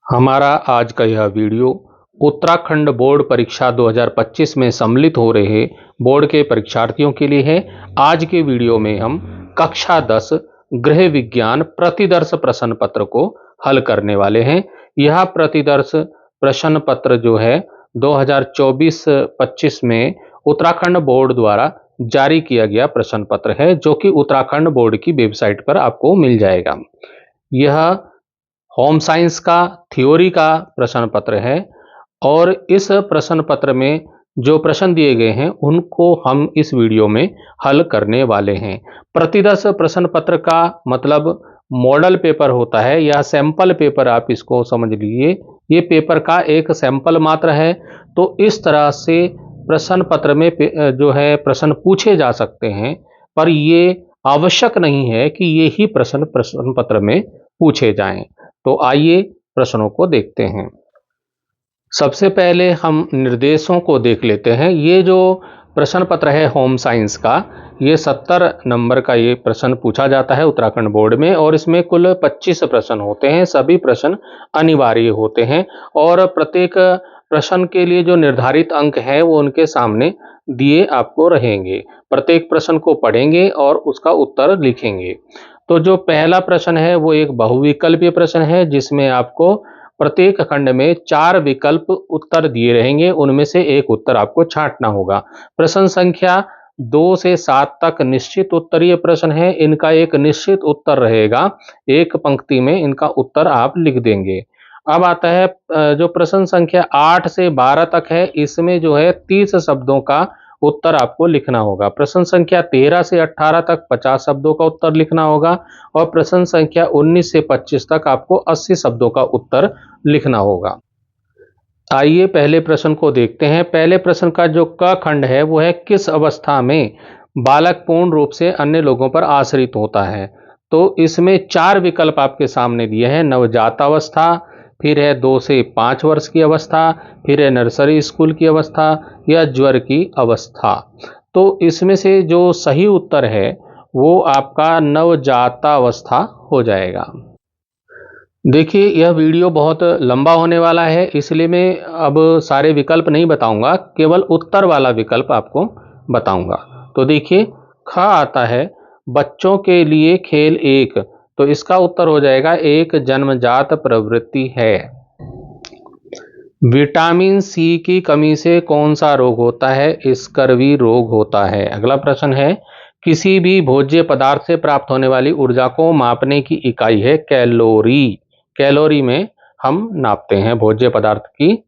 हमारा आज का यह वीडियो उत्तराखंड बोर्ड परीक्षा 2025 में सम्मिलित हो रहे बोर्ड के परीक्षार्थियों के लिए है। आज के वीडियो में हम कक्षा 10 गृह विज्ञान प्रतिदर्श प्रश्न पत्र को हल करने वाले हैं। यह प्रतिदर्श प्रश्न पत्र जो है 2024-25 में उत्तराखंड बोर्ड द्वारा जारी किया गया प्रश्न पत्र है, जो कि उत्तराखंड बोर्ड की वेबसाइट पर आपको मिल जाएगा। यह होम साइंस का थ्योरी का प्रश्न पत्र है और इस प्रश्न पत्र में जो प्रश्न दिए गए हैं उनको हम इस वीडियो में हल करने वाले हैं। प्रतिदर्श प्रश्न पत्र का मतलब मॉडल पेपर होता है या सैंपल पेपर, आप इसको समझ लीजिए। ये पेपर का एक सैंपल मात्र है। तो इस तरह से प्रश्न पत्र में जो है प्रश्न पूछे जा सकते हैं, पर ये आवश्यक नहीं है कि ये ही प्रश्न पत्र में पूछे जाएं। तो आइए प्रश्नों को देखते हैं। सबसे पहले हम निर्देशों को देख लेते हैं। ये जो प्रश्न पत्र है होम साइंस का, ये 70 नंबर का ये प्रश्न पूछा जाता है उत्तराखंड बोर्ड में और इसमें कुल 25 प्रश्न होते हैं। सभी प्रश्न अनिवार्य होते हैं और प्रत्येक प्रश्न के लिए जो निर्धारित अंक है वो उनके सामने दिए आपको रहेंगे। प्रत्येक प्रश्न को पढ़ेंगे और उसका उत्तर लिखेंगे। तो जो पहला प्रश्न है वो एक बहुविकल्पीय प्रश्न है, जिसमें आपको प्रत्येक खंड में 4 विकल्प उत्तर दिए रहेंगे। उनमें से एक उत्तर आपको छांटना होगा। प्रश्न संख्या 2 से 7 तक निश्चित उत्तरीय प्रश्न है। इनका एक निश्चित उत्तर रहेगा, एक पंक्ति में इनका उत्तर आप लिख देंगे। अब आता है जो प्रश्न संख्या 8 से 12 तक है, इसमें जो है 30 शब्दों का उत्तर आपको लिखना होगा। प्रश्न संख्या 13 से 18 तक 50 शब्दों का उत्तर लिखना होगा और प्रश्न संख्या 19 से 25 तक आपको 80 शब्दों का उत्तर लिखना होगा। आइए पहले प्रश्न को देखते हैं। पहले प्रश्न का जो क खंड है वो है, किस अवस्था में बालक पूर्ण रूप से अन्य लोगों पर आश्रित होता है। तो इसमें 4 विकल्प आपके सामने दिए हैं। नवजात अवस्था, फिर है 2 से 5 वर्ष की अवस्था, फिर है नर्सरी स्कूल की अवस्था या ज्वर की अवस्था। तो इसमें से जो सही उत्तर है वो आपका नवजातावस्था हो जाएगा। देखिए, यह वीडियो बहुत लंबा होने वाला है, इसलिए मैं अब सारे विकल्प नहीं बताऊंगा, केवल उत्तर वाला विकल्प आपको बताऊंगा। तो देखिए, ख आता है बच्चों के लिए खेल 1, तो इसका उत्तर हो जाएगा एक जन्मजात प्रवृत्ति है। विटामिन सी की कमी से कौन सा रोग होता है? स्कर्वी रोग होता है। अगला प्रश्न है, किसी भी भोज्य पदार्थ से प्राप्त होने वाली ऊर्जा को मापने की इकाई है कैलोरी। कैलोरी में हम नापते हैं भोज्य पदार्थ की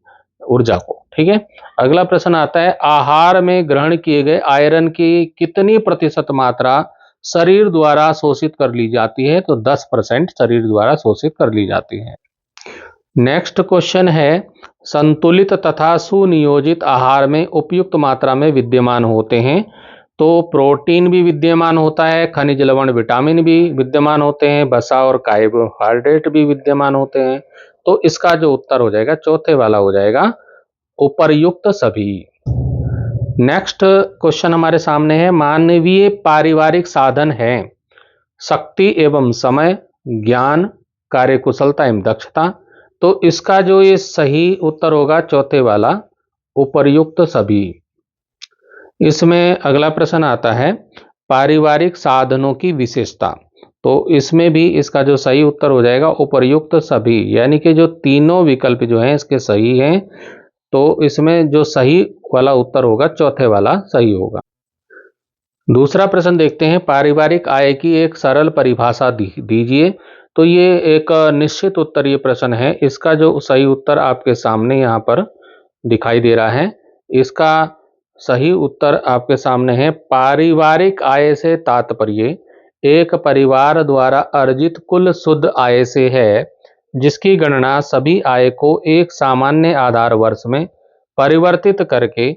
ऊर्जा को। ठीक है। अगला प्रश्न आता है, आहार में ग्रहण किए गए आयरन की कितनी प्रतिशत मात्रा शरीर द्वारा शोषित कर ली जाती है? तो 10% शरीर द्वारा शोषित कर ली जाती है। नेक्स्ट क्वेश्चन है, संतुलित तथा सुनियोजित आहार में उपयुक्त मात्रा में विद्यमान होते हैं। तो प्रोटीन भी विद्यमान होता है, खनिज लवण विटामिन भी विद्यमान होते हैं, वसा और कार्बोहाइड्रेट भी विद्यमान होते हैं। तो इसका जो उत्तर हो जाएगा चौथे वाला हो जाएगा, उपर्युक्त सभी। नेक्स्ट क्वेश्चन हमारे सामने है, मानवीय पारिवारिक साधन है शक्ति एवं समय, ज्ञान, कार्यकुशलता एवं दक्षता। तो इसका जो ये सही उत्तर होगा चौथे वाला, उपर्युक्त सभी। इसमें अगला प्रश्न आता है, पारिवारिक साधनों की विशेषता। तो इसमें भी इसका जो सही उत्तर हो जाएगा उपर्युक्त सभी, यानी कि जो तीनों विकल्प जो हैं इसके सही हैं। तो इसमें जो सही वाला उत्तर होगा चौथे वाला सही होगा। दूसरा प्रश्न देखते हैं, पारिवारिक आय की एक सरल परिभाषा दीजिए। तो ये एक निश्चित उत्तरीय प्रश्न है। इसका जो सही उत्तर आपके सामने यहाँ पर दिखाई दे रहा है, इसका सही उत्तर आपके सामने है, पारिवारिक आय से तात्पर्य एक परिवार द्वारा अर्जित कुल शुद्ध आय से है, जिसकी गणना सभी आय को एक सामान्य आधार वर्ष में परिवर्तित करके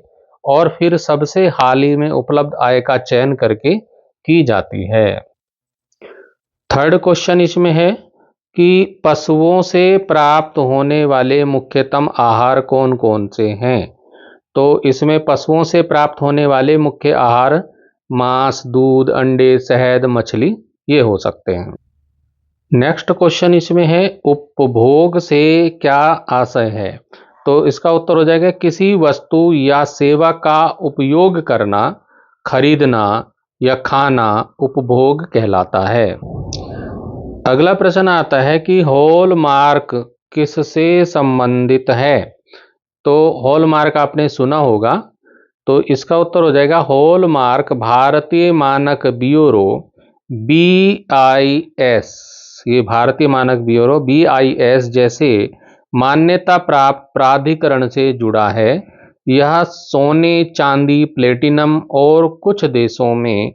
और फिर सबसे हाल ही में उपलब्ध आय का चयन करके की जाती है। थर्ड क्वेश्चन इसमें है कि पशुओं से प्राप्त होने वाले मुख्यतम आहार कौन कौन से हैं। तो इसमें पशुओं से प्राप्त होने वाले मुख्य आहार मांस, दूध, अंडे, शहद, मछली, ये हो सकते हैं। नेक्स्ट क्वेश्चन इसमें है, उपभोग से क्या आशय है? तो इसका उत्तर हो जाएगा किसी वस्तु या सेवा का उपयोग करना, खरीदना या खाना उपभोग कहलाता है। अगला प्रश्न आता है कि हॉलमार्क किससे संबंधित है? तो हॉलमार्क आपने सुना होगा, तो इसका उत्तर हो जाएगा हॉलमार्क भारतीय मानक ब्यूरो BIS, ये भारतीय मानक ब्यूरो BIS जैसे मान्यता प्राप्त प्राधिकरण से जुड़ा है। यह सोने, चांदी, प्लेटिनम और कुछ देशों में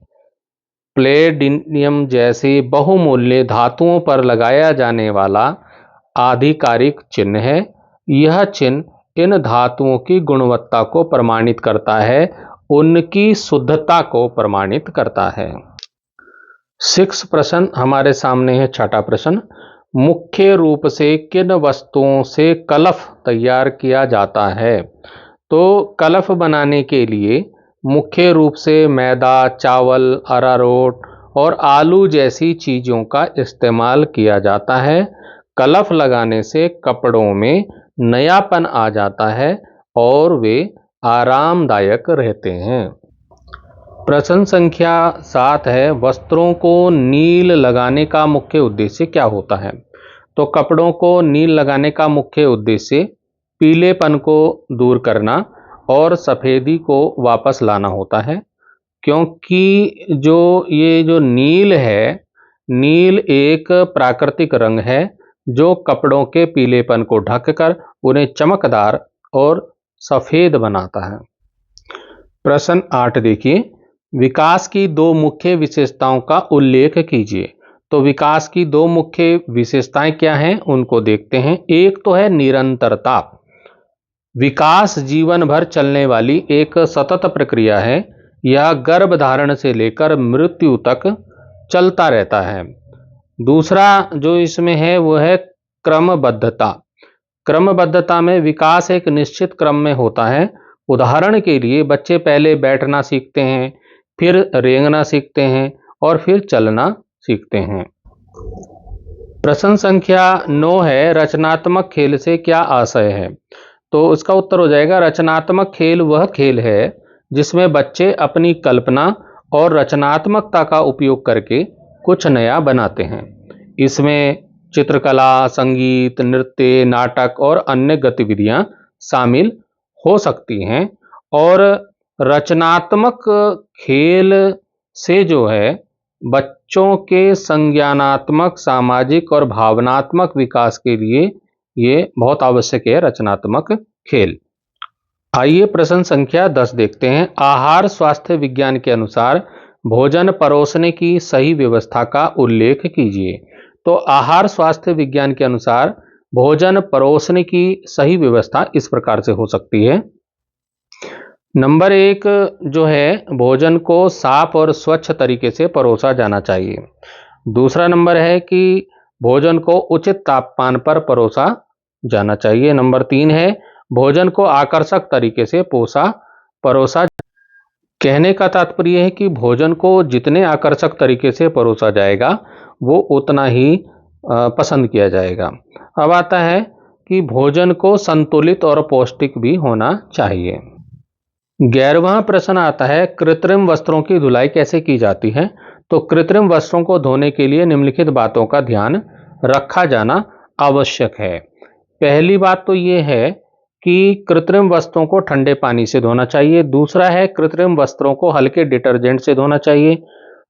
प्लेडिनियम जैसे बहुमूल्य धातुओं पर लगाया जाने वाला आधिकारिक चिन्ह है। यह चिन्ह इन धातुओं की गुणवत्ता को प्रमाणित करता है, उनकी शुद्धता को प्रमाणित करता है। 6 प्रश्न हमारे सामने है। छठा प्रश्न, मुख्य रूप से किन वस्तुओं से कलफ तैयार किया जाता है? तो कलफ बनाने के लिए मुख्य रूप से मैदा, चावल, अरारोट और आलू जैसी चीज़ों का इस्तेमाल किया जाता है। कलफ लगाने से कपड़ों में नयापन आ जाता है और वे आरामदायक रहते हैं। प्रश्न संख्या 7 है, वस्त्रों को नील लगाने का मुख्य उद्देश्य क्या होता है? तो कपड़ों को नील लगाने का मुख्य उद्देश्य पीलेपन को दूर करना और सफ़ेदी को वापस लाना होता है, क्योंकि जो नील है, नील एक प्राकृतिक रंग है जो कपड़ों के पीलेपन को ढककर उन्हें चमकदार और सफ़ेद बनाता है। प्रश्न 8 देखिए, विकास की 2 मुख्य विशेषताओं का उल्लेख कीजिए। तो विकास की 2 मुख्य विशेषताएं क्या हैं, उनको देखते हैं। एक तो है निरंतरता। विकास जीवन भर चलने वाली एक सतत प्रक्रिया है। यह गर्भधारण से लेकर मृत्यु तक चलता रहता है। दूसरा जो इसमें है वो है क्रमबद्धता। क्रमबद्धता में विकास एक निश्चित क्रम में होता है। उदाहरण के लिए बच्चे पहले बैठना सीखते हैं, फिर रेंगना सीखते हैं और फिर चलना सीखते हैं। प्रश्न संख्या 9 है, रचनात्मक खेल से क्या आशय है? तो इसका उत्तर हो जाएगा रचनात्मक खेल वह खेल है जिसमें बच्चे अपनी कल्पना और रचनात्मकता का उपयोग करके कुछ नया बनाते हैं। इसमें चित्रकला, संगीत, नृत्य, नाटक और अन्य गतिविधियां शामिल हो सकती हैं। और रचनात्मक खेल से जो है बच्चों के संज्ञानात्मक, सामाजिक और भावनात्मक विकास के लिए ये बहुत आवश्यक है, रचनात्मक खेल। आइए प्रश्न संख्या 10 देखते हैं। आहार स्वास्थ्य विज्ञान के अनुसार भोजन परोसने की सही व्यवस्था का उल्लेख कीजिए। तो आहार स्वास्थ्य विज्ञान के अनुसार भोजन परोसने की सही व्यवस्था इस प्रकार से हो सकती है। नंबर 1 जो है, भोजन को साफ और स्वच्छ तरीके से परोसा जाना चाहिए। दूसरा नंबर है कि भोजन को उचित तापमान पर परोसा जाना चाहिए। नंबर 3 है, भोजन को आकर्षक तरीके से परोसा। कहने का तात्पर्य है कि भोजन को जितने आकर्षक तरीके से परोसा जाएगा वो उतना ही पसंद किया जाएगा। अब आता है कि भोजन को संतुलित और पौष्टिक भी होना चाहिए। 11वां प्रश्न आता है, कृत्रिम वस्त्रों की धुलाई कैसे की जाती है? तो कृत्रिम वस्त्रों को धोने के लिए निम्नलिखित बातों का ध्यान रखा जाना आवश्यक है। पहली बात तो ये है कि कृत्रिम वस्त्रों को ठंडे पानी से धोना चाहिए। दूसरा है, कृत्रिम वस्त्रों को हल्के डिटर्जेंट से धोना चाहिए।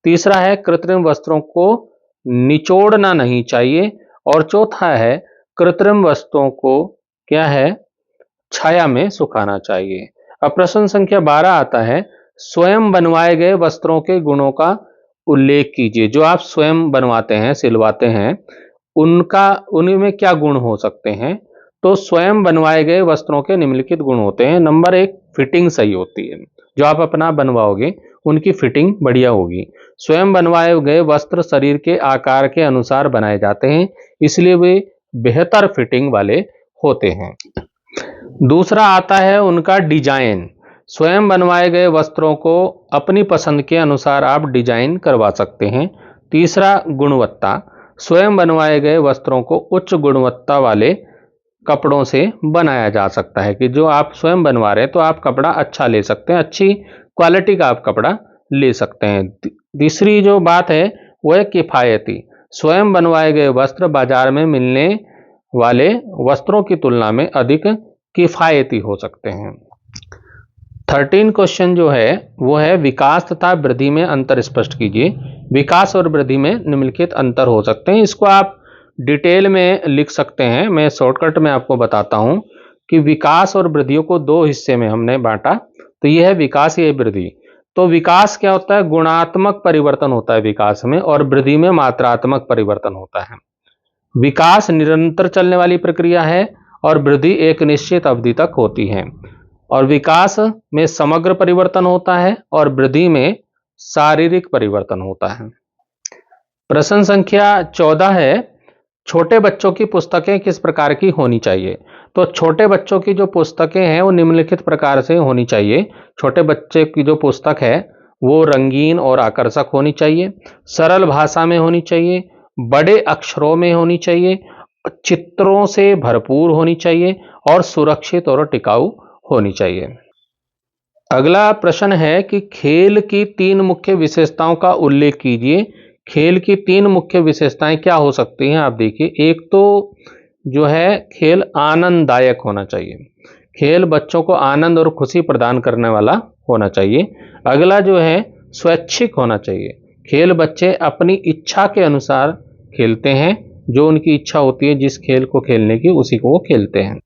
तीसरा है, कृत्रिम वस्त्रों को निचोड़ना नहीं चाहिए। और चौथा है, कृत्रिम वस्त्रों को क्या है, छाया में सुखाना चाहिए। अब प्रश्न संख्या 12 आता है, स्वयं बनवाए गए वस्त्रों के गुणों का उल्लेख कीजिए। जो आप स्वयं बनवाते हैं, सिलवाते हैं, उनमें क्या गुण हो सकते हैं? तो स्वयं बनवाए गए वस्त्रों के निम्नलिखित गुण होते हैं। नंबर 1, फिटिंग सही होती है। जो आप अपना बनवाओगे उनकी फिटिंग बढ़िया होगी। स्वयं बनवाए गए वस्त्र शरीर के आकार के अनुसार बनाए जाते हैं, इसलिए वे बेहतर फिटिंग वाले होते हैं। दूसरा आता है उनका डिजाइन। स्वयं बनवाए गए वस्त्रों को अपनी पसंद के अनुसार आप डिजाइन करवा सकते हैं। तीसरा, गुणवत्ता। स्वयं बनवाए गए वस्त्रों को उच्च गुणवत्ता वाले कपड़ों से बनाया जा सकता है, कि जो आप स्वयं बनवा रहे हैं तो आप कपड़ा अच्छा ले सकते हैं, अच्छी क्वालिटी का आप कपड़ा ले सकते हैं। तीसरी जो बात है वो है किफ़ायती। स्वयं बनवाए गए वस्त्र बाजार में मिलने वाले वस्त्रों की तुलना में अधिक किफ़ायती हो सकते हैं। 13 क्वेश्चन जो है वो है विकास तथा वृद्धि में अंतर स्पष्ट कीजिए। विकास और वृद्धि में निम्नलिखित अंतर हो सकते हैं। इसको आप डिटेल में लिख सकते हैं, मैं शॉर्टकट में आपको बताता हूं कि विकास और वृद्धियों को दो हिस्से में हमने बांटा। तो यह है विकास, ये वृद्धि। तो विकास क्या होता है? गुणात्मक परिवर्तन होता है विकास में, और वृद्धि में मात्रात्मक परिवर्तन होता है। विकास निरंतर चलने वाली प्रक्रिया है और वृद्धि एक निश्चित अवधि तक होती है। और विकास में समग्र परिवर्तन होता है और वृद्धि में शारीरिक परिवर्तन होता है। प्रश्न संख्या 14 है, छोटे बच्चों की पुस्तकें किस प्रकार की होनी चाहिए? तो छोटे बच्चों की जो पुस्तकें हैं वो निम्नलिखित प्रकार से होनी चाहिए। छोटे बच्चे की जो पुस्तक है वो रंगीन और आकर्षक होनी चाहिए, सरल भाषा में होनी चाहिए, बड़े अक्षरों में होनी चाहिए, चित्रों से भरपूर होनी चाहिए और सुरक्षित और टिकाऊ होनी चाहिए। अगला प्रश्न है कि खेल की 3 मुख्य विशेषताओं का उल्लेख कीजिए। खेल की 3 मुख्य विशेषताएं क्या हो सकती हैं? आप देखिए, एक तो जो है खेल आनंददायक होना चाहिए। खेल बच्चों को आनंद और खुशी प्रदान करने वाला होना चाहिए। अगला जो है स्वैच्छिक होना चाहिए। खेल बच्चे अपनी इच्छा के अनुसार खेलते हैं, जो उनकी इच्छा होती है जिस खेल को खेलने की उसी को वो खेलते हैं।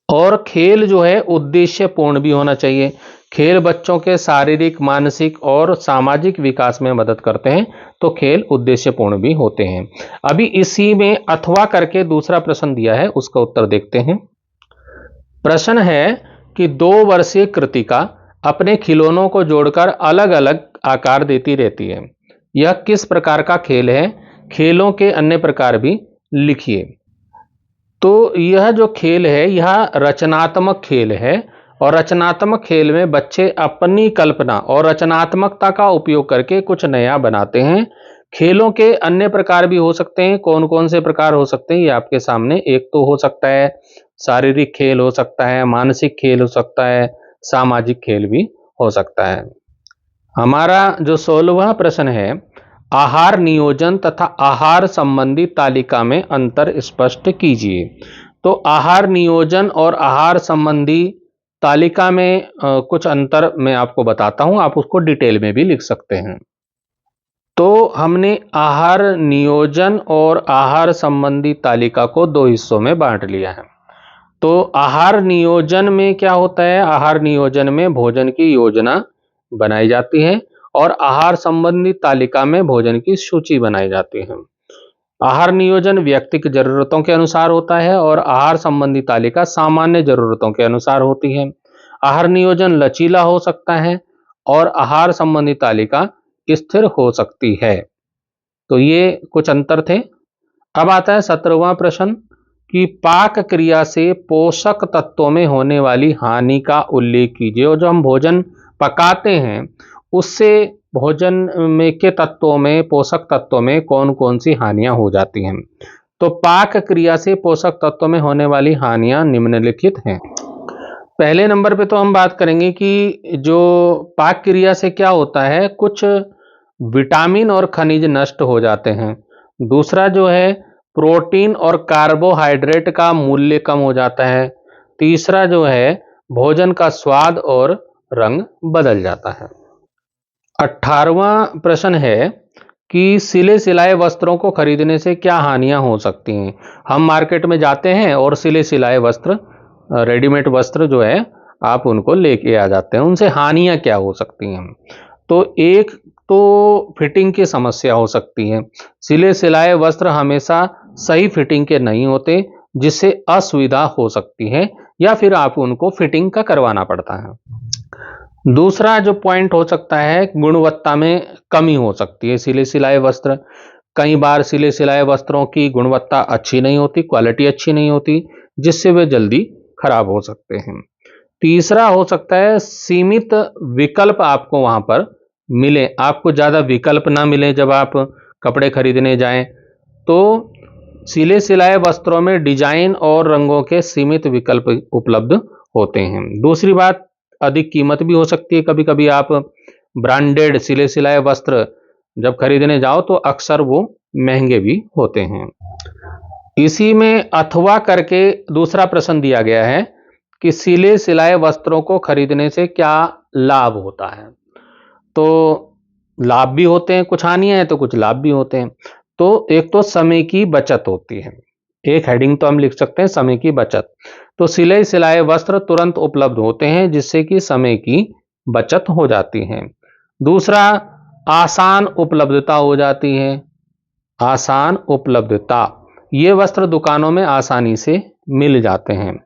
और खेल जो है उद्देश्यपूर्ण भी होना चाहिए। खेल बच्चों के शारीरिक, मानसिक और सामाजिक विकास में मदद करते हैं, तो खेल उद्देश्यपूर्ण भी होते हैं। अभी इसी में अथवा करके दूसरा प्रश्न दिया है, उसका उत्तर देखते हैं। प्रश्न है कि 2 वर्षीय कृतिका अपने खिलौनों को जोड़कर अलग अलग आकार देती रहती है। यह किस प्रकार का खेल है? खेलों के अन्य प्रकार भी लिखिए। तो यह जो खेल है यह रचनात्मक खेल है, और रचनात्मक खेल में बच्चे अपनी कल्पना और रचनात्मकता का उपयोग करके कुछ नया बनाते हैं। खेलों के अन्य प्रकार भी हो सकते हैं। कौन कौन से प्रकार हो सकते हैं ये आपके सामने। एक तो हो सकता है शारीरिक खेल, हो सकता है मानसिक खेल, हो सकता है सामाजिक खेल भी हो सकता है। हमारा जो 16वां प्रश्न है, आहार नियोजन तथा आहार संबंधी तालिका में अंतर स्पष्ट कीजिए। तो आहार नियोजन और आहार संबंधी तालिका में कुछ अंतर मैं आपको बताता हूं, आप उसको डिटेल में भी लिख सकते हैं। तो हमने आहार नियोजन और आहार संबंधी तालिका को 2 हिस्सों में बांट लिया है। तो आहार नियोजन में क्या होता है? आहार नियोजन में भोजन की योजना बनाई जाती है और आहार संबंधी तालिका में भोजन की सूची बनाई जाती है। आहार नियोजन व्यक्ति की जरूरतों के अनुसार होता है और आहार संबंधी तालिका सामान्य जरूरतों के अनुसार होती है। आहार नियोजन लचीला हो सकता है और आहार संबंधी तालिका स्थिर हो सकती है। तो ये कुछ अंतर थे। अब आता है 17वां प्रश्न कि पाक क्रिया से पोषक तत्वों में होने वाली हानि का उल्लेख कीजिए। और जो हम भोजन पकाते हैं उससे भोजन में के तत्वों में, पोषक तत्वों में कौन कौन सी हानियां हो जाती हैं। तो पाक क्रिया से पोषक तत्वों में होने वाली हानियां निम्नलिखित हैं। पहले नंबर पे तो हम बात करेंगे कि जो पाक क्रिया से क्या होता है, कुछ विटामिन और खनिज नष्ट हो जाते हैं। दूसरा जो है प्रोटीन और कार्बोहाइड्रेट का मूल्य कम हो जाता है। तीसरा जो है भोजन का स्वाद और रंग बदल जाता है। 18वां प्रश्न है कि सिले सिलाए वस्त्रों को खरीदने से क्या हानियां हो सकती हैं। हम मार्केट में जाते हैं और सिले सिलाए वस्त्र, रेडीमेड वस्त्र जो है आप उनको लेके आ जाते हैं, उनसे हानियां क्या हो सकती हैं। तो एक तो फिटिंग की समस्या हो सकती है। सिले सिलाए वस्त्र हमेशा सही फिटिंग के नहीं होते, जिससे असुविधा हो सकती है या फिर आप उनको फिटिंग का करवाना पड़ता है। दूसरा जो पॉइंट हो सकता है, गुणवत्ता में कमी हो सकती है। सिले सिलाए वस्त्र, कई बार सिले सिलाए वस्त्रों की गुणवत्ता अच्छी नहीं होती, क्वालिटी अच्छी नहीं होती, जिससे वे जल्दी खराब हो सकते हैं। तीसरा हो सकता है सीमित विकल्प आपको वहां पर मिले, आपको ज्यादा विकल्प ना मिले जब आप कपड़े खरीदने जाएं। तो सिले सिलाए वस्त्रों में डिजाइन और रंगों के सीमित विकल्प उपलब्ध होते हैं। दूसरी बात, अधिक कीमत भी हो सकती है। कभी कभी आप ब्रांडेड सिले सिलाए वस्त्र जब खरीदने जाओ तो अक्सर वो महंगे भी होते हैं। इसी में अथवा करके दूसरा प्रश्न दिया गया है कि सिले सिलाए वस्त्रों को खरीदने से क्या लाभ होता है। तो लाभ भी होते हैं, कुछ हानियां हैं तो कुछ लाभ भी होते हैं। तो एक तो समय की बचत होती है, एक हेडिंग तो हम लिख सकते हैं समय की बचत। तो सिले सिलाए वस्त्र तुरंत उपलब्ध होते हैं जिससे कि समय की बचत हो जाती है। दूसरा, आसान उपलब्धता हो जाती है। आसान उपलब्धता, ये वस्त्र दुकानों में आसानी से मिल जाते हैं।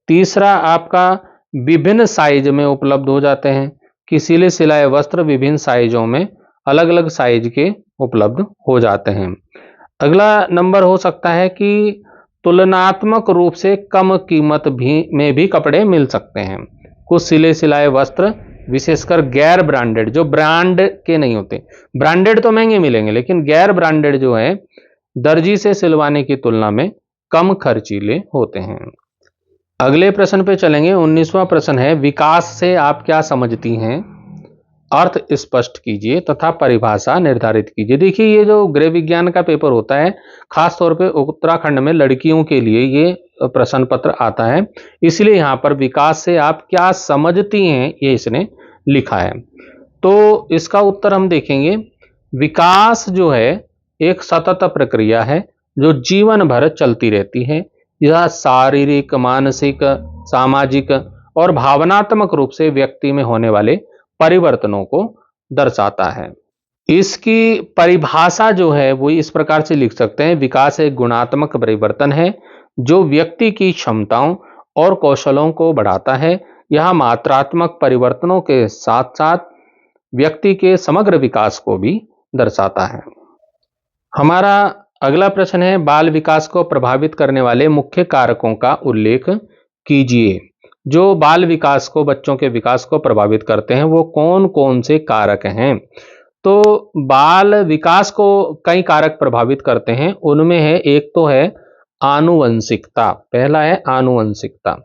तीसरा आपका विभिन्न साइज में उपलब्ध हो जाते हैं कि सिले सिलाए वस्त्र विभिन्न साइजों में अलग अलग साइज के उपलब्ध हो जाते हैं। अगला नंबर हो सकता है कि तुलनात्मक रूप से कम कीमत में भी कपड़े मिल सकते हैं। कुछ सिले सिलाए वस्त्र विशेषकर गैर ब्रांडेड, जो ब्रांड के नहीं होते, ब्रांडेड तो महंगे मिलेंगे लेकिन गैर ब्रांडेड जो है दर्जी से सिलवाने की तुलना में कम खर्चीले होते हैं। अगले प्रश्न पे चलेंगे। 19वां प्रश्न है, विकास से आप क्या समझती हैं? अर्थ स्पष्ट कीजिए तथा परिभाषा निर्धारित कीजिए। देखिए, ये जो गृह विज्ञान का पेपर होता है खास तौर पे उत्तराखंड में लड़कियों के लिए ये प्रश्न पत्र आता है, इसलिए यहाँ पर विकास से आप क्या समझती हैं ये इसने लिखा है। तो इसका उत्तर हम देखेंगे। विकास जो है एक सतत प्रक्रिया है जो जीवन भर चलती रहती है। यह शारीरिक, मानसिक, सामाजिक और भावनात्मक रूप से व्यक्ति में होने वाले परिवर्तनों को दर्शाता है। इसकी परिभाषा जो है वो इस प्रकार से लिख सकते हैं। विकास एक गुणात्मक परिवर्तन है जो व्यक्ति की क्षमताओं और कौशलों को बढ़ाता है। यह मात्रात्मक परिवर्तनों के साथ साथ व्यक्ति के समग्र विकास को भी दर्शाता है। हमारा अगला प्रश्न है, बाल विकास को प्रभावित करने वाले मुख्य कारकों का उल्लेख कीजिए। जो बाल विकास को, बच्चों के विकास को प्रभावित करते हैं वो कौन कौन से कारक हैं? तो बाल विकास को कई कारक प्रभावित करते हैं। उनमें है, एक तो है आनुवंशिकता। पहला है आनुवंशिकता।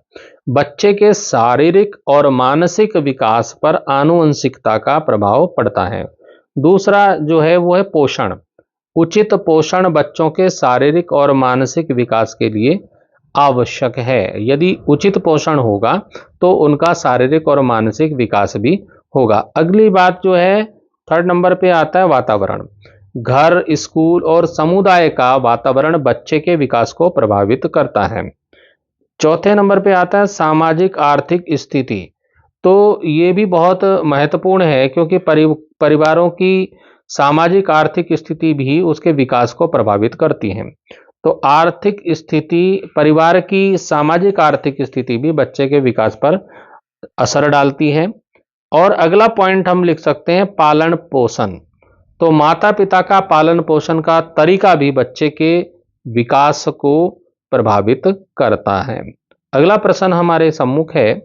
बच्चे के शारीरिक और मानसिक विकास पर आनुवंशिकता का प्रभाव पड़ता है। दूसरा जो है वो है पोषण। उचित पोषण बच्चों के शारीरिक और मानसिक विकास के लिए आवश्यक है। यदि उचित पोषण होगा तो उनका शारीरिक और मानसिक विकास भी होगा। अगली बात जो है, थर्ड नंबर पे आता है वातावरण। घर, स्कूल और समुदाय का वातावरण बच्चे के विकास को प्रभावित करता है। चौथे नंबर पे आता है सामाजिक आर्थिक स्थिति। तो ये भी बहुत महत्वपूर्ण है क्योंकि परिवारों की सामाजिक आर्थिक स्थिति भी उसके विकास को प्रभावित करती है। तो आर्थिक स्थिति, परिवार की सामाजिक आर्थिक स्थिति भी बच्चे के विकास पर असर डालती है। और अगला पॉइंट हम लिख सकते हैं पालन पोषण। तो माता पिता का पालन पोषण का तरीका भी बच्चे के विकास को प्रभावित करता है। अगला प्रश्न हमारे सम्मुख है,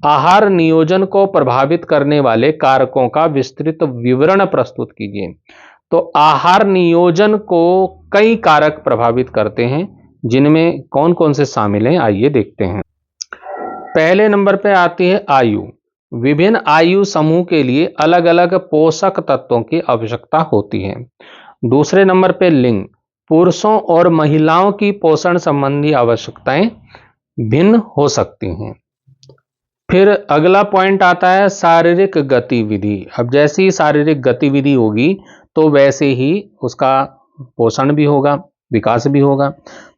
आहार नियोजन को प्रभावित करने वाले कारकों का विस्तृत विवरण प्रस्तुत कीजिए। तो आहार नियोजन को कई कारक प्रभावित करते हैं, जिनमें कौन कौन से शामिल हैं आइए देखते हैं। पहले नंबर पे आती है आयु। विभिन्न आयु समूह के लिए अलग अलग पोषक तत्वों की आवश्यकता होती है। दूसरे नंबर पे लिंग। पुरुषों और महिलाओं की पोषण संबंधी आवश्यकताएं भिन्न हो सकती हैं। फिर अगला पॉइंट आता है शारीरिक गतिविधि। अब जैसी शारीरिक गतिविधि होगी तो वैसे ही उसका पोषण भी होगा, विकास भी होगा।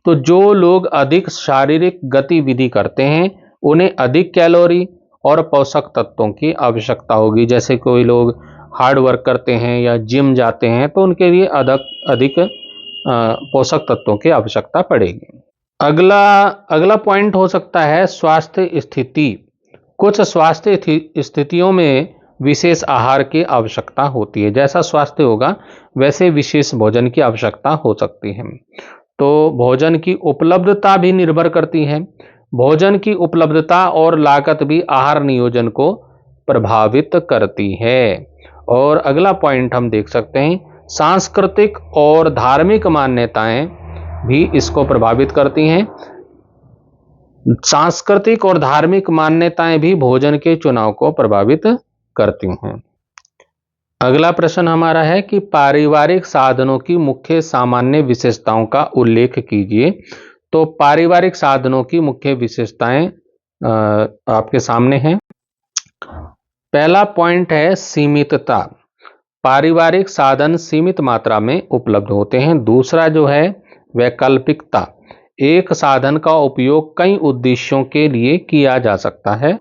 तो जो लोग अधिक शारीरिक गतिविधि करते हैं उन्हें अधिक कैलोरी और पोषक तत्वों की आवश्यकता होगी। जैसे कोई लोग हार्ड वर्क करते हैं या जिम जाते हैं तो उनके लिए अधिक पोषक तत्वों की आवश्यकता पड़ेगी। अगला पॉइंट हो सकता है स्वास्थ्य स्थिति। कुछ स्वास्थ्य स्थितियों में विशेष आहार की आवश्यकता होती है। जैसा स्वास्थ्य होगा वैसे विशेष भोजन की आवश्यकता हो सकती है। तो भोजन की उपलब्धता भी निर्भर करती है। भोजन की उपलब्धता और लागत भी आहार नियोजन को प्रभावित करती है। और अगला पॉइंट हम देख सकते हैं सांस्कृतिक और धार्मिक मान्यताएं भी इसको प्रभावित करती हैं। सांस्कृतिक और धार्मिक मान्यताएं भी भोजन के चुनाव को प्रभावित करती हैं। अगला प्रश्न हमारा है कि पारिवारिक साधनों की मुख्य सामान्य विशेषताओं का उल्लेख कीजिए। तो पारिवारिक साधनों की मुख्य विशेषताएं आपके सामने हैं। पहला पॉइंट है सीमितता। पारिवारिक साधन सीमित मात्रा में उपलब्ध होते हैं। दूसरा जो है वैकल्पिकता, एक साधन का उपयोग कई उद्देश्यों के लिए किया जा सकता है।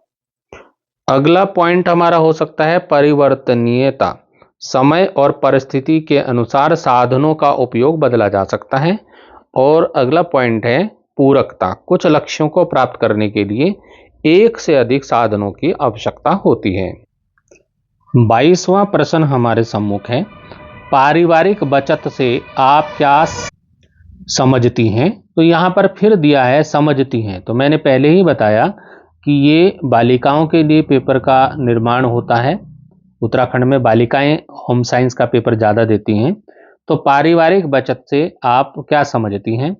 अगला पॉइंट हमारा हो सकता है परिवर्तनीयता, समय और परिस्थिति के अनुसार साधनों का उपयोग बदला जा सकता है। और अगला पॉइंट है पूरकता, कुछ लक्ष्यों को प्राप्त करने के लिए एक से अधिक साधनों की आवश्यकता होती है। 22वां प्रश्न हमारे सम्मुख है, पारिवारिक बचत से आप क्या समझती हैं? तो यहां पर फिर दिया है समझती हैं। तो मैंने पहले ही बताया कि ये बालिकाओं के लिए पेपर का निर्माण होता है। उत्तराखंड में बालिकाएं होम साइंस का पेपर ज़्यादा देती हैं। तो पारिवारिक बचत से आप क्या समझती हैं?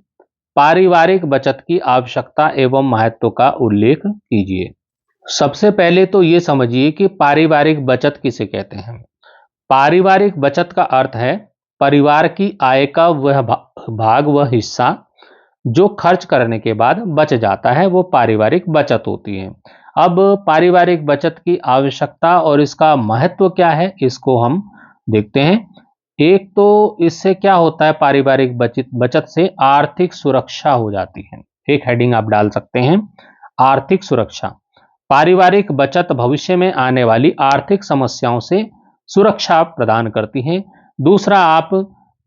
पारिवारिक बचत की आवश्यकता एवं महत्व का उल्लेख कीजिए। सबसे पहले तो ये समझिए कि पारिवारिक बचत किसे कहते हैं। पारिवारिक बचत का अर्थ है परिवार की आय का वह भाग, वह हिस्सा जो खर्च करने के बाद बच जाता है, वो पारिवारिक बचत होती है। अब पारिवारिक बचत की आवश्यकता और इसका महत्व क्या है, इसको हम देखते हैं। एक तो इससे क्या होता है, पारिवारिक बचत से आर्थिक सुरक्षा हो जाती है। एक हेडिंग आप डाल सकते हैं, आर्थिक सुरक्षा। पारिवारिक बचत भविष्य में आने वाली आर्थिक समस्याओं से सुरक्षा प्रदान करती है। दूसरा आप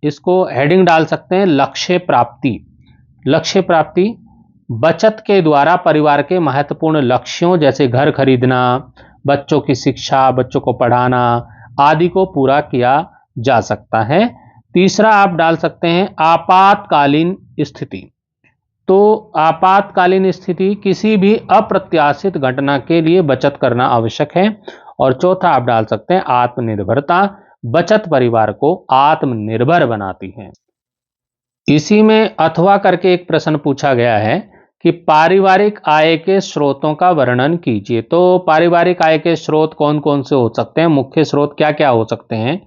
इसको हेडिंग डाल सकते हैं लक्ष्य प्राप्ति। लक्ष्य प्राप्ति, बचत के द्वारा परिवार के महत्वपूर्ण लक्ष्यों जैसे घर खरीदना, बच्चों की शिक्षा, बच्चों को पढ़ाना आदि को पूरा किया जा सकता है। तीसरा आप डाल सकते हैं आपातकालीन स्थिति। तो आपातकालीन स्थिति, किसी भी अप्रत्याशित घटना के लिए बचत करना आवश्यक है। और चौथा आप डाल सकते हैं आत्मनिर्भरता, बचत परिवार को आत्मनिर्भर बनाती है। इसी में अथवा करके एक प्रश्न पूछा गया है कि पारिवारिक आय के स्रोतों का वर्णन कीजिए। तो पारिवारिक आय के स्रोत कौन कौन से हो सकते हैं, मुख्य स्रोत क्या क्या हो सकते हैं?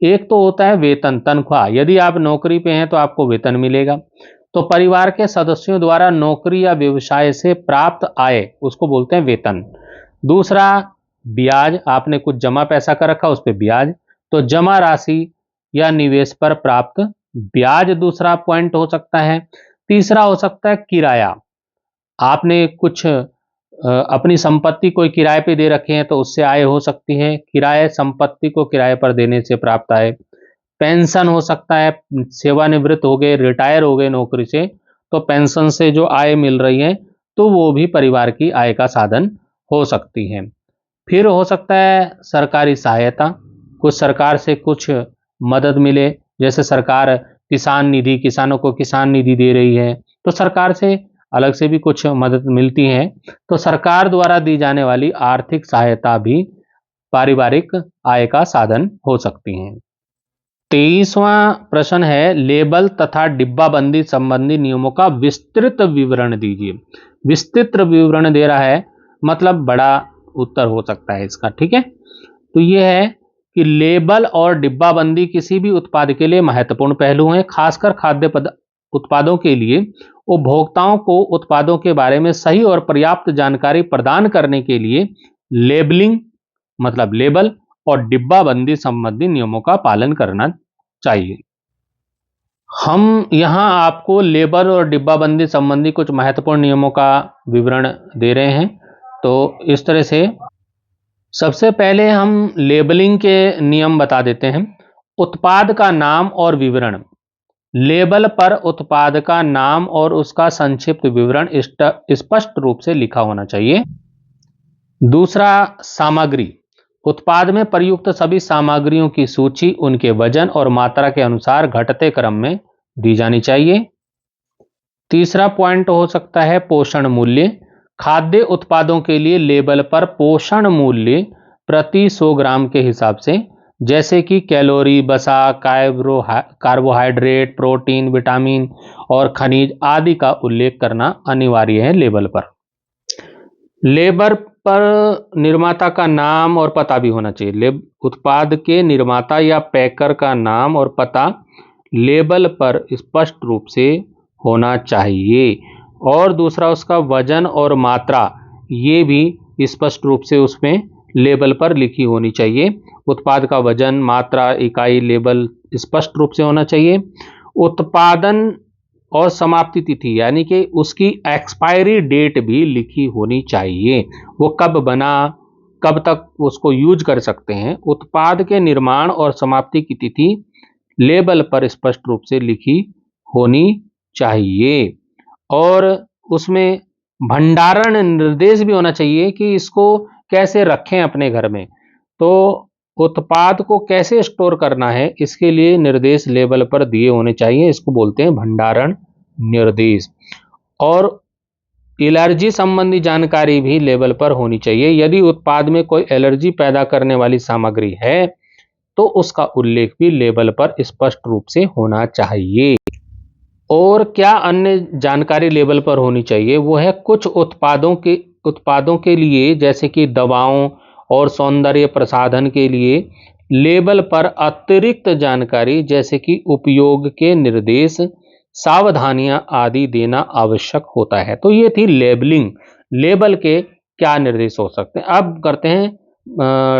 एक तो होता है वेतन, तनख्वाह। यदि आप नौकरी पे हैं तो आपको वेतन मिलेगा। तो परिवार के सदस्यों द्वारा नौकरी या व्यवसाय से प्राप्त आय, उसको बोलते हैं वेतन। दूसरा ब्याज, आपने कुछ जमा पैसा कर रखा, उस पर ब्याज, तो जमा राशि या निवेश पर प्राप्त ब्याज दूसरा पॉइंट हो सकता है। तीसरा हो सकता है किराया, आपने कुछ अपनी संपत्ति कोई किराए पे दे रखे हैं तो उससे आय हो सकती है। किराए, संपत्ति को किराए पर देने से प्राप्त आय। पेंशन हो सकता है, सेवानिवृत्त हो गए, रिटायर हो गए नौकरी से, तो पेंशन से जो आय मिल रही है तो वो भी परिवार की आय का साधन हो सकती है। फिर हो सकता है सरकारी सहायता, कुछ सरकार से कुछ मदद मिले, जैसे सरकार किसान निधि, किसानों को किसान निधि दे रही है, तो सरकार से अलग से भी कुछ मदद मिलती है। तो सरकार द्वारा दी जाने वाली आर्थिक सहायता भी पारिवारिक आय का साधन हो सकती है। 23वां प्रश्न है लेबल तथा डिब्बाबंदी संबंधी नियमों का विस्तृत विवरण दीजिए। विस्तृत विवरण दे रहा है, मतलब बड़ा उत्तर हो सकता है इसका, ठीक है। तो यह है कि लेबल और डिब्बाबंदी किसी भी उत्पाद के लिए महत्वपूर्ण पहलू हैं। खासकर खाद्य उत्पादों के लिए उपभोक्ताओं को उत्पादों के बारे में सही और पर्याप्त जानकारी प्रदान करने के लिए लेबलिंग, मतलब लेबल, और डिब्बाबंदी संबंधी नियमों का पालन करना चाहिए। हम यहां आपको लेबल और डिब्बाबंदी संबंधी कुछ महत्वपूर्ण नियमों का विवरण दे रहे हैं। तो इस तरह से सबसे पहले हम लेबलिंग के नियम बता देते हैं। उत्पाद का नाम और विवरण, लेबल पर उत्पाद का नाम और उसका संक्षिप्त विवरण स्पष्ट रूप से लिखा होना चाहिए। दूसरा सामग्री, उत्पाद में प्रयुक्त सभी सामग्रियों की सूची उनके वजन और मात्रा के अनुसार घटते क्रम में दी जानी चाहिए। तीसरा पॉइंट हो सकता है पोषण मूल्य, खाद्य उत्पादों के लिए लेबल पर पोषण मूल्य प्रति 100 ग्राम के हिसाब से जैसे कि कैलोरी, वसा, कार्बोहाइड्रेट, प्रोटीन, विटामिन और खनिज आदि का उल्लेख करना अनिवार्य है लेबल पर। लेबल पर निर्माता का नाम और पता भी होना चाहिए। उत्पाद के निर्माता या पैकर का नाम और पता लेबल पर स्पष्ट रूप से होना चाहिए। और दूसरा, उसका वजन और मात्रा ये भी स्पष्ट रूप से उसमें लेबल पर लिखी होनी चाहिए। उत्पाद का वजन, मात्रा, इकाई, लेबल स्पष्ट रूप से होना चाहिए। उत्पादन और समाप्ति तिथि यानी कि उसकी एक्सपायरी डेट भी लिखी होनी चाहिए। वो कब बना, कब तक उसको यूज कर सकते हैं। उत्पाद के निर्माण और समाप्ति की तिथि लेबल पर स्पष्ट रूप से लिखी होनी चाहिए। और उसमें भंडारण निर्देश भी होना चाहिए कि इसको कैसे रखें अपने घर में। तो उत्पाद को कैसे स्टोर करना है, इसके लिए निर्देश लेबल पर दिए होने चाहिए। इसको बोलते हैं भंडारण निर्देश। और एलर्जी संबंधी जानकारी भी लेबल पर होनी चाहिए। यदि उत्पाद में कोई एलर्जी पैदा करने वाली सामग्री है तो उसका उल्लेख भी लेबल पर स्पष्ट रूप से होना चाहिए। और क्या अन्य जानकारी लेबल पर होनी चाहिए, वो है कुछ उत्पादों के लिए, जैसे कि दवाओं और सौंदर्य प्रसाधन के लिए लेबल पर अतिरिक्त जानकारी जैसे कि उपयोग के निर्देश, सावधानियां आदि देना आवश्यक होता है। तो ये थी लेबलिंग। लेबल के क्या निर्देश हो सकते हैं। अब करते हैं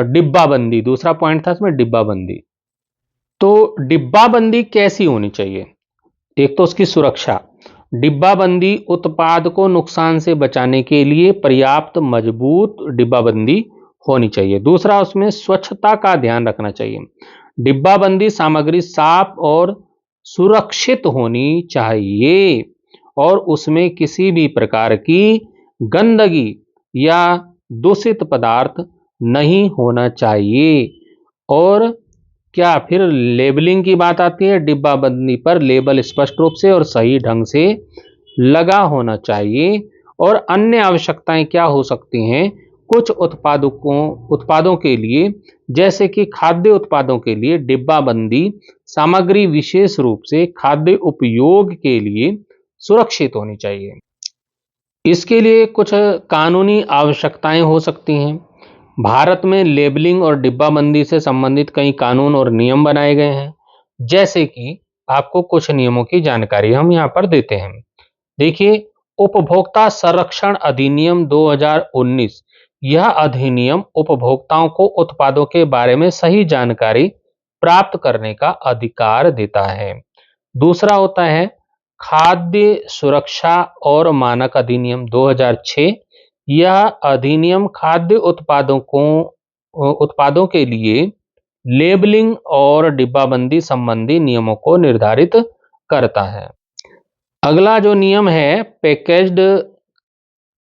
डिब्बाबंदी। दूसरा पॉइंट था इसमें डिब्बाबंदी। तो डिब्बाबंदी कैसी होनी चाहिए। एक तो उसकी सुरक्षा। डिब्बाबंदी उत्पाद को नुकसान से बचाने के लिए पर्याप्त मजबूत डिब्बाबंदी होनी चाहिए। दूसरा, उसमें स्वच्छता का ध्यान रखना चाहिए। डिब्बाबंदी सामग्री साफ और सुरक्षित होनी चाहिए और उसमें किसी भी प्रकार की गंदगी या दूषित पदार्थ नहीं होना चाहिए। और क्या फिर लेबलिंग की बात आती है। डिब्बाबंदी पर लेबल स्पष्ट रूप से और सही ढंग से लगा होना चाहिए। और अन्य आवश्यकताएं क्या हो सकती हैं। कुछ उत्पादों के लिए, जैसे कि खाद्य उत्पादों के लिए, डिब्बाबंदी सामग्री विशेष रूप से खाद्य उपयोग के लिए सुरक्षित होनी चाहिए। इसके लिए कुछ कानूनी आवश्यकताएं हो सकती हैं। भारत में लेबलिंग और डिब्बाबंदी से संबंधित कई कानून और नियम बनाए गए हैं। जैसे कि आपको कुछ नियमों की जानकारी हम यहाँ पर देते हैं। देखिए, उपभोक्ता संरक्षण अधिनियम 2019। यह अधिनियम उपभोक्ताओं को उत्पादों के बारे में सही जानकारी प्राप्त करने का अधिकार देता है। दूसरा होता है खाद्य सुरक्षा और मानक अधिनियम 2006। यह अधिनियम खाद्य उत्पादों के लिए लेबलिंग और डिब्बाबंदी संबंधी नियमों को निर्धारित करता है। अगला जो नियम है पैकेज्ड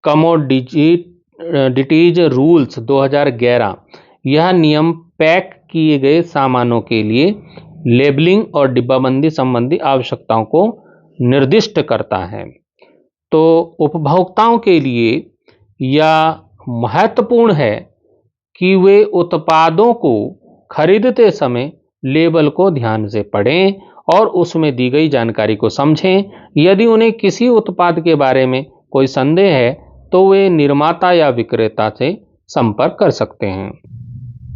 कमोडिटीज रूल्स 2011। यह नियम पैक किए गए सामानों के लिए लेबलिंग और डिब्बाबंदी संबंधी आवश्यकताओं को निर्दिष्ट करता है। तो उपभोक्ताओं के लिए यह महत्वपूर्ण है कि वे उत्पादों को खरीदते समय लेबल को ध्यान से पढ़ें और उसमें दी गई जानकारी को समझें। यदि उन्हें किसी उत्पाद के बारे में कोई संदेह है तो वे निर्माता या विक्रेता से संपर्क कर सकते हैं।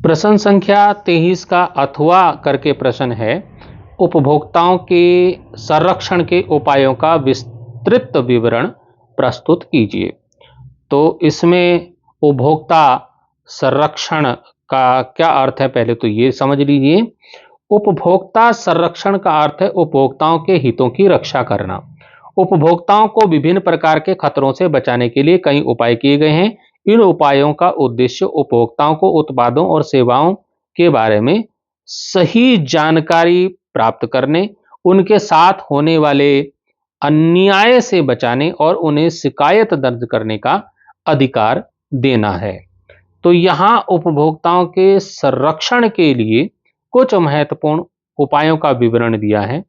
प्रश्न संख्या 23 का अथवा करके प्रश्न है, उपभोक्ताओं के संरक्षण के उपायों का विस्तृत विवरण प्रस्तुत कीजिए। तो इसमें उपभोक्ता संरक्षण का क्या अर्थ है, पहले तो ये समझ लीजिए। उपभोक्ता संरक्षण का अर्थ है उपभोक्ताओं के हितों की रक्षा करना। उपभोक्ताओं को विभिन्न प्रकार के खतरों से बचाने के लिए कई उपाय किए गए हैं। इन उपायों का उद्देश्य उपभोक्ताओं को उत्पादों और सेवाओं के बारे में सही जानकारी प्राप्त करने, उनके साथ होने वाले अन्याय से बचाने और उन्हें शिकायत दर्ज करने का अधिकार देना है। तो यहाँ उपभोक्ताओं के संरक्षण के लिए कुछ महत्वपूर्ण उपायों का विवरण दिया है।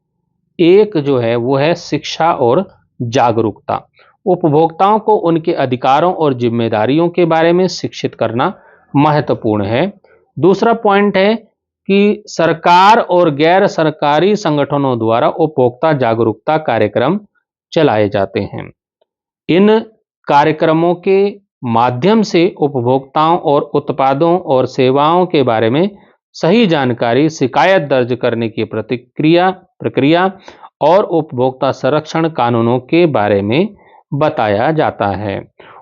एक जो है वो है शिक्षा और जागरूकता। उपभोक्ताओं को उनके अधिकारों और जिम्मेदारियों के बारे में शिक्षित करना महत्वपूर्ण है। दूसरा पॉइंट है कि सरकार और गैर सरकारी संगठनों द्वारा उपभोक्ता जागरूकता कार्यक्रम चलाए जाते हैं। इन कार्यक्रमों के माध्यम से उपभोक्ताओं और उत्पादों और सेवाओं के बारे में सही जानकारी, शिकायत दर्ज करने की प्रक्रिया और उपभोक्ता संरक्षण कानूनों के बारे में बताया जाता है।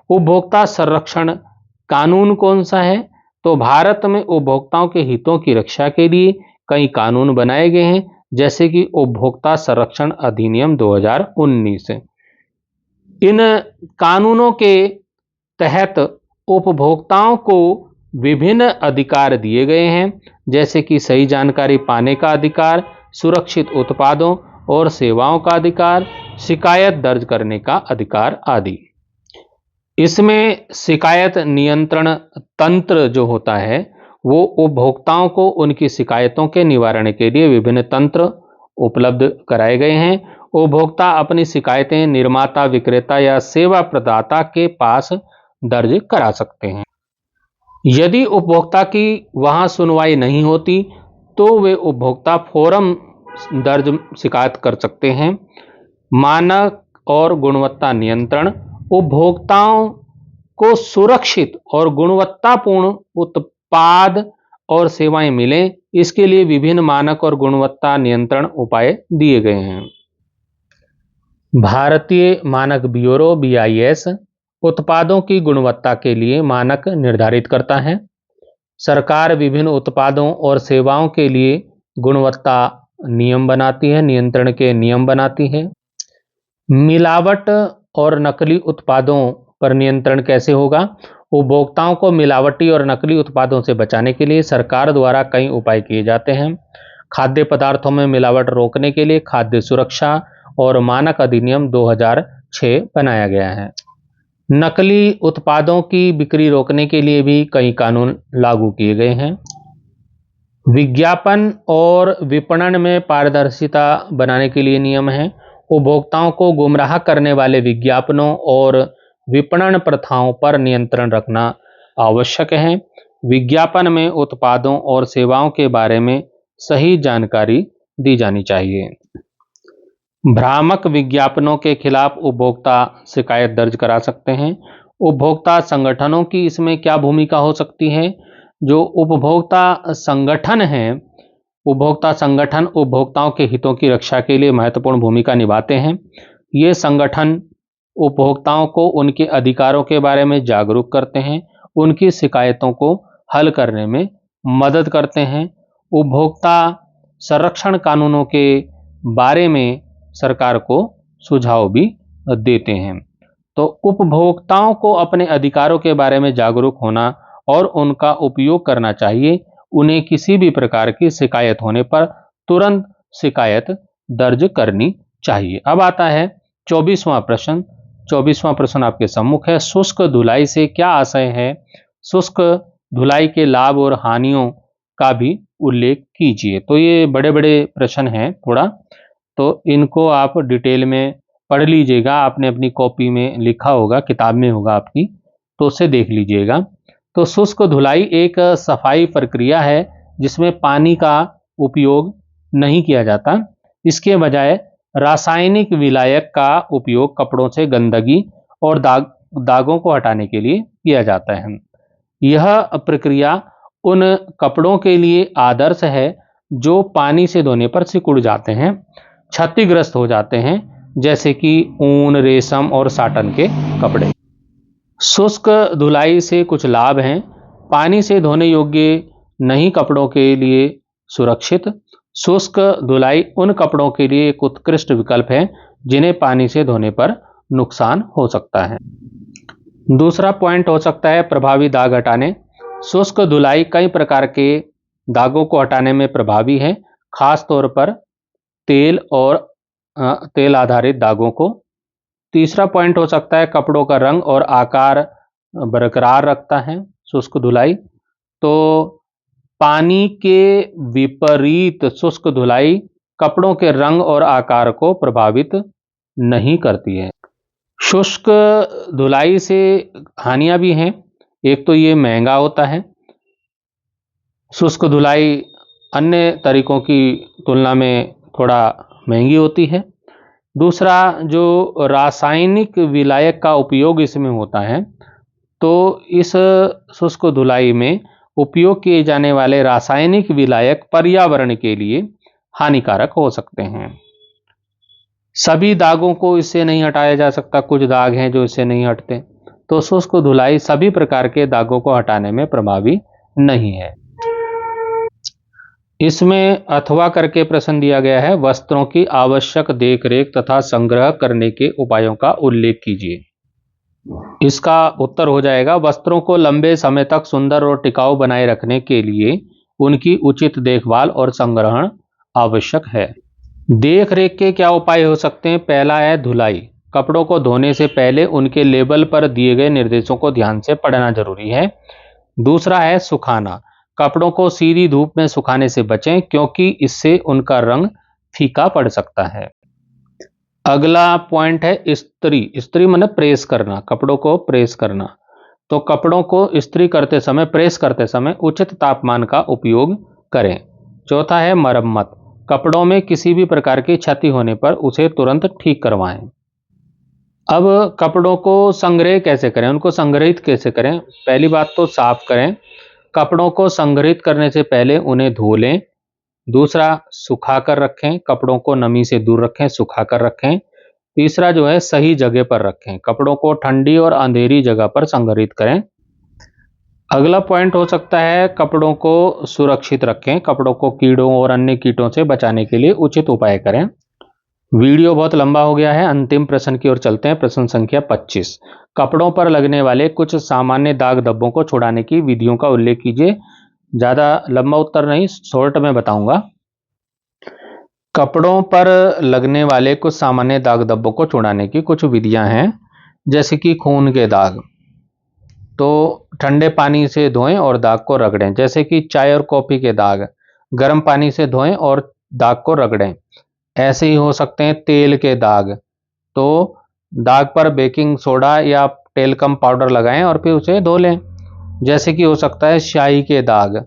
उपभोक्ता संरक्षण कानून कौन सा है? तो भारत में उपभोक्ताओं के हितों की रक्षा के लिए कई कानून बनाए गए हैं, जैसे कि उपभोक्ता संरक्षण अधिनियम 2019। इन कानूनों के तहत उपभोक्ताओं को विभिन्न अधिकार दिए गए हैं, जैसे कि सही जानकारी पाने का अधिकार, सुरक्षित उत्पादों और सेवाओं का अधिकार, शिकायत दर्ज करने का अधिकार आदि। इसमें शिकायत नियंत्रण तंत्र जो होता है वो उपभोक्ताओं को उनकी शिकायतों के निवारण के लिए विभिन्न तंत्र उपलब्ध कराए गए हैं। उपभोक्ता अपनी शिकायतें निर्माता, विक्रेता या सेवा प्रदाता के पास दर्ज करा सकते हैं। यदि उपभोक्ता की वहां सुनवाई नहीं होती तो वे उपभोक्ता फोरम दर्ज शिकायत कर सकते हैं। मानक और गुणवत्ता नियंत्रण, उपभोक्ताओं को सुरक्षित और गुणवत्तापूर्ण उत्पाद और सेवाएं मिलें, इसके लिए विभिन्न मानक और गुणवत्ता नियंत्रण उपाय दिए गए हैं। भारतीय मानक ब्यूरो BIS उत्पादों की गुणवत्ता के लिए मानक निर्धारित करता है। सरकार विभिन्न उत्पादों और सेवाओं के लिए गुणवत्ता नियम बनाती है, नियंत्रण के नियम बनाती है। मिलावट और नकली उत्पादों पर नियंत्रण कैसे होगा? उपभोक्ताओं को मिलावटी और नकली उत्पादों से बचाने के लिए सरकार द्वारा कई उपाय किए जाते हैं। खाद्य पदार्थों में मिलावट रोकने के लिए खाद्य सुरक्षा और मानक अधिनियम 2006 बनाया गया है। नकली उत्पादों की बिक्री रोकने के लिए भी कई कानून लागू किए गए हैं। विज्ञापन और विपणन में पारदर्शिता बनाने के लिए नियम हैं। उपभोक्ताओं को गुमराह करने वाले विज्ञापनों और विपणन प्रथाओं पर नियंत्रण रखना आवश्यक है। विज्ञापन में उत्पादों और सेवाओं के बारे में सही जानकारी दी जानी चाहिए। भ्रामक विज्ञापनों के खिलाफ उपभोक्ता शिकायत दर्ज करा सकते हैं। उपभोक्ता संगठनों की इसमें क्या भूमिका हो सकती है? जो उपभोक्ता संगठन हैं, उपभोक्ता संगठन उपभोक्ताओं के हितों की रक्षा के लिए महत्वपूर्ण भूमिका निभाते हैं। ये संगठन उपभोक्ताओं को उनके अधिकारों के बारे में जागरूक करते हैं, उनकी शिकायतों को हल करने में मदद करते हैं। उपभोक्ता संरक्षण कानूनों के बारे में सरकार को सुझाव भी देते हैं। तो उपभोक्ताओं को अपने अधिकारों के बारे में जागरूक होना और उनका उपयोग करना चाहिए। उन्हें किसी भी प्रकार की शिकायत होने पर तुरंत शिकायत दर्ज करनी चाहिए। अब आता है 24वां प्रश्न। 24वां प्रश्न आपके सम्मुख है। शुष्क धुलाई से क्या आशय है? शुष्क धुलाई के लाभ और हानियों का भी उल्लेख कीजिए। तो ये बड़े बड़े प्रश्न हैं थोड़ा, तो इनको आप डिटेल में पढ़ लीजिएगा। आपने अपनी कॉपी में लिखा होगा, किताब में होगा आपकी, तो उसे देख लीजिएगा। तो शुष्क धुलाई एक सफाई प्रक्रिया है जिसमें पानी का उपयोग नहीं किया जाता। इसके बजाय रासायनिक विलायक का उपयोग कपड़ों से गंदगी और दागों को हटाने के लिए किया जाता है। यह प्रक्रिया उन कपड़ों के लिए आदर्श है जो पानी से धोने पर सिकुड़ जाते हैं, क्षतिग्रस्त हो जाते हैं, जैसे कि ऊन, रेशम और साटन के कपड़े। शुष्क धुलाई से कुछ लाभ हैं। पानी से धोने योग्य नहीं कपड़ों के लिए सुरक्षित। शुष्क धुलाई उन कपड़ों के लिए एक उत्कृष्ट विकल्प है जिन्हें पानी से धोने पर नुकसान हो सकता है। दूसरा पॉइंट हो सकता है प्रभावी दाग हटाने। शुष्क धुलाई कई प्रकार के दागों को हटाने में प्रभावी है, खास तौर पर तेल आधारित दागों को। तीसरा पॉइंट हो सकता है कपड़ों का रंग और आकार बरकरार रखता है शुष्क धुलाई। तो पानी के विपरीत शुष्क धुलाई कपड़ों के रंग और आकार को प्रभावित नहीं करती है। शुष्क धुलाई से हानियां भी हैं। एक तो ये महंगा होता है। शुष्क धुलाई अन्य तरीकों की तुलना में थोड़ा महंगी होती है। दूसरा, जो रासायनिक विलायक का उपयोग इसमें होता है, तो इस शुष्क धुलाई में उपयोग किए जाने वाले रासायनिक विलायक पर्यावरण के लिए हानिकारक हो सकते हैं। सभी दागों को इससे नहीं हटाया जा सकता, कुछ दाग हैं जो इससे नहीं हटते, तो शुष्क धुलाई सभी प्रकार के दागों को हटाने में प्रभावी नहीं है। इसमें अथवा करके प्रश्न दिया गया है, वस्त्रों की आवश्यक देखरेख तथा संग्रह करने के उपायों का उल्लेख कीजिए। इसका उत्तर हो जाएगा, वस्त्रों को लंबे समय तक सुंदर और टिकाऊ बनाए रखने के लिए उनकी उचित देखभाल और संग्रहण आवश्यक है। देख रेख के क्या उपाय हो सकते हैं? पहला है धुलाई। कपड़ों को धोने से पहले उनके लेबल पर दिए गए निर्देशों को ध्यान से पढ़ना जरूरी है। दूसरा है सुखाना। कपड़ों को सीधी धूप में सुखाने से बचें, क्योंकि इससे उनका रंग फीका पड़ सकता है। अगला पॉइंट है इस्त्री। इस्त्री मतलब प्रेस करना, कपड़ों को प्रेस करना। तो कपड़ों को इस्त्री करते समय, प्रेस करते समय उचित तापमान का उपयोग करें। चौथा है मरम्मत। कपड़ों में किसी भी प्रकार की क्षति होने पर उसे तुरंत ठीक करवाएं। अब कपड़ों को संग्रह कैसे करें, उनको संग्रहित कैसे करें? पहली बात तो साफ करें। कपड़ों को संग्रहित करने से पहले उन्हें धो लें। दूसरा, सुखा कर रखें। कपड़ों को नमी से दूर रखें, सुखा कर रखें। तीसरा जो है, सही जगह पर रखें। कपड़ों को ठंडी और अंधेरी जगह पर संग्रहित करें। अगला पॉइंट हो सकता है, कपड़ों को सुरक्षित रखें। कपड़ों को कीड़ों और अन्य कीटों से बचाने के लिए उचित उपाय करें। वीडियो बहुत लंबा हो गया है, अंतिम प्रश्न की ओर चलते हैं। प्रश्न संख्या 25। कपड़ों पर लगने वाले कुछ सामान्य दाग धब्बों को छुड़ाने की विधियों का उल्लेख कीजिए। ज्यादा लंबा उत्तर नहीं, शॉर्ट में बताऊंगा। कपड़ों पर लगने वाले कुछ सामान्य दाग धब्बों को छुड़ाने की कुछ विधियां हैं, जैसे कि खून के दाग। तो ठंडे पानी से धोएं और दाग को रगड़ें। जैसे कि चाय और कॉफी के दाग, गर्म पानी से धोएं और दाग को रगड़ें। ऐसे ही हो सकते हैं तेल के दाग। तो दाग पर बेकिंग सोडा या टेल्कम पाउडर लगाएं और फिर उसे धो लें। जैसे कि हो सकता है स्याही के दाग।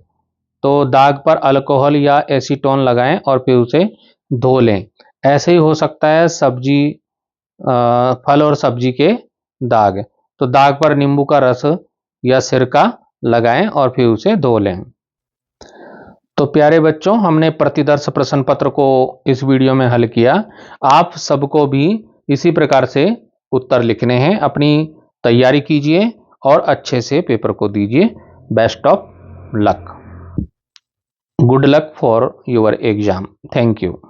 तो दाग पर अल्कोहल या एसीटोन लगाएं और फिर उसे धो लें। ऐसे ही हो सकता है फल और सब्जी के दाग। तो दाग पर नींबू का रस या सिरका लगाएं और फिर उसे धो लें। तो प्यारे बच्चों, हमने प्रतिदर्श प्रश्न पत्र को इस वीडियो में हल किया। आप सबको भी इसी प्रकार से उत्तर लिखने हैं। अपनी तैयारी कीजिए और अच्छे से पेपर को दीजिए। Best of luck. Good luck for your exam. Thank you.